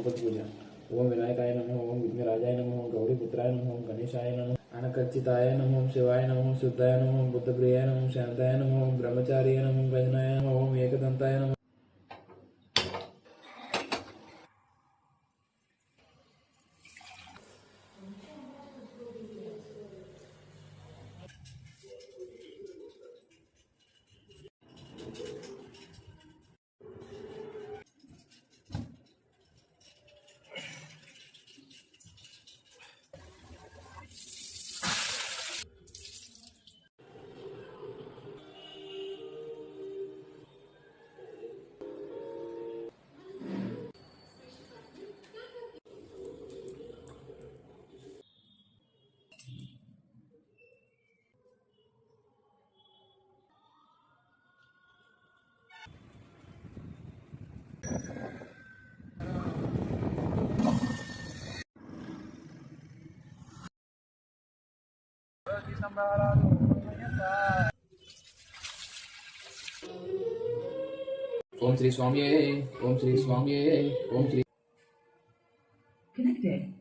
गणपति पूजा। ओम विनायकाय नमः, ओम विघ्नराजाय नमः, ओम गौरीपुत्राय नमः, ओम गणेशाय नमः, अनकर्चिताय नमः, ओम शिवाय नमः, ओम शुद्धाय नमः, ओम बुद्धप्रियाय नमः, ओम शांताय नमः, ओम ब्रह्मचार्याय नमः, ओम गजनाय नमः, ओम एकदंताय नमः। ओम श्री स्वामी, ओम श्री स्वामी, ओम श्री। Connected.